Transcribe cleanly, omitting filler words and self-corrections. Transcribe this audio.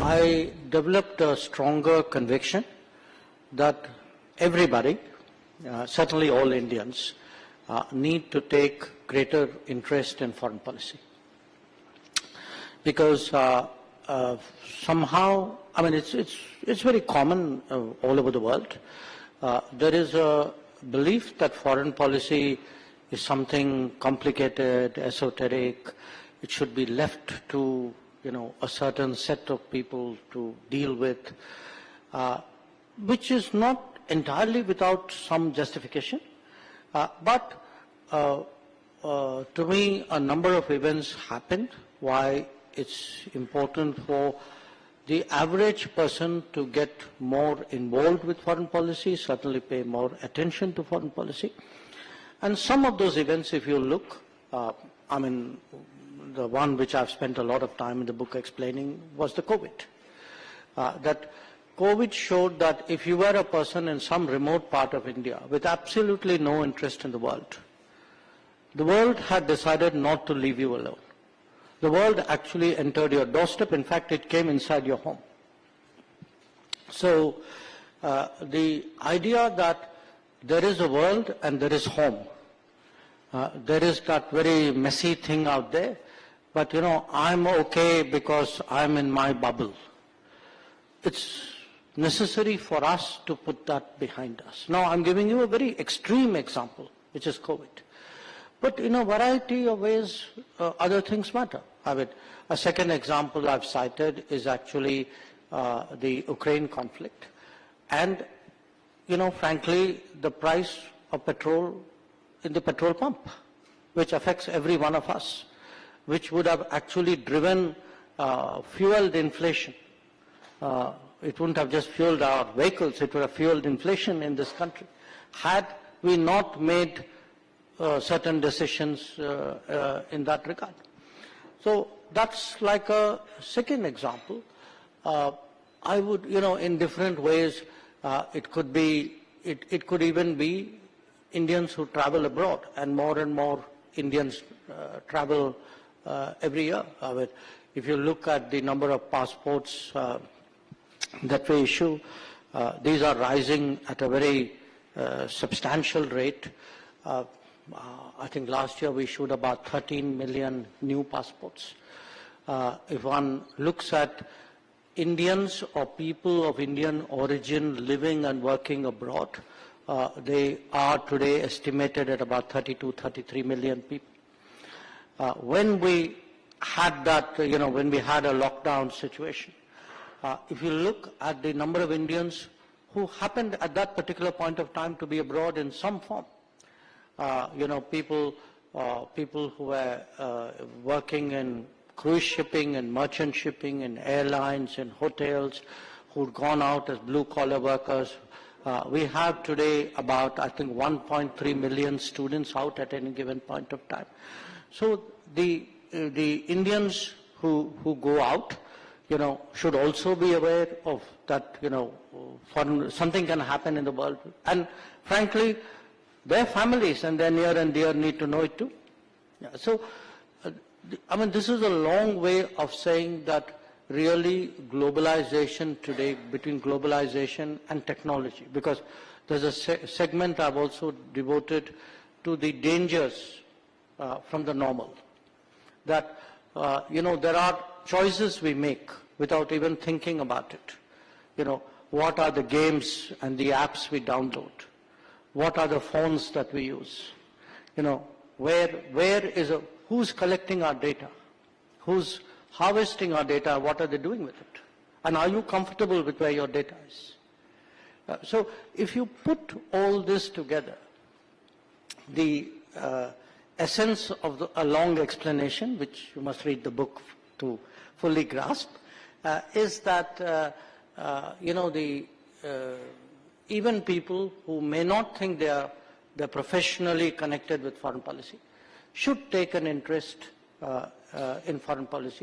I developed a stronger conviction that everybody, certainly all Indians, need to take greater interest in foreign policy. Because somehow, I mean, it's very common all over the world. There is a belief that foreign policy is something complicated, esoteric. It should be left to, a certain set of people to deal with, which is not entirely without some justification. But to me, a number of events happened why it's important for the average person to get more involved with foreign policy, certainly pay more attention to foreign policy. And some of those events, if you look, I mean, the one which I've spent a lot of time in the book explaining was the COVID. That COVID showed that if you were a person in some remote part of India with absolutely no interest in the world had decided not to leave you alone. The world actually entered your doorstep. In fact, it came inside your home. So the idea that there is a world and there is home. There is that very messy thing out there, but I'm okay because I'm in my bubble. It's necessary for us to put that behind us. Now, I'm giving you a very extreme example, which is COVID. But in a variety of ways, other things matter. I mean, a second example I've cited is actually the Ukraine conflict. And, frankly, the price of petrol in the petrol pump, which affects every one of us, which would have actually driven, fueled inflation. It wouldn't have just fueled our vehicles, it would have fueled inflation in this country, had we not made certain decisions in that regard. So that's like a second example. I would, in different ways, it could even be Indians who travel abroad, and more Indians travel every year. If you look at the number of passports that we issue, these are rising at a very substantial rate. I think last year we issued about 13 million new passports. If one looks at Indians or people of Indian origin living and working abroad, they are today estimated at about 32, 33 million people. When we had that, when we had a lockdown situation, if you look at the number of Indians who happened at that particular point of time to be abroad in some form, people who were working in cruise shipping and merchant shipping and airlines and hotels, who'd gone out as blue-collar workers. We have today about, I think, 1.3 million students out at any given point of time. So the Indians who go out, should also be aware of that, something can happen in the world. And frankly, their families and their near and dear need to know it too. Yeah, so, I mean, this is a long way of saying that really globalization today, between globalization and technology, because there's a segment I've also devoted to the dangers from the normal. That, there are choices we make without even thinking about it. What are the games and the apps we download? What are the phones that we use? Who's collecting our data? Who's harvesting our data? What are they doing with it? And are you comfortable with where your data is? So if you put all this together, the essence of a long explanation, which you must read the book to fully grasp, is that, even people who may not think they're professionally connected with foreign policy should take an interest in foreign policy.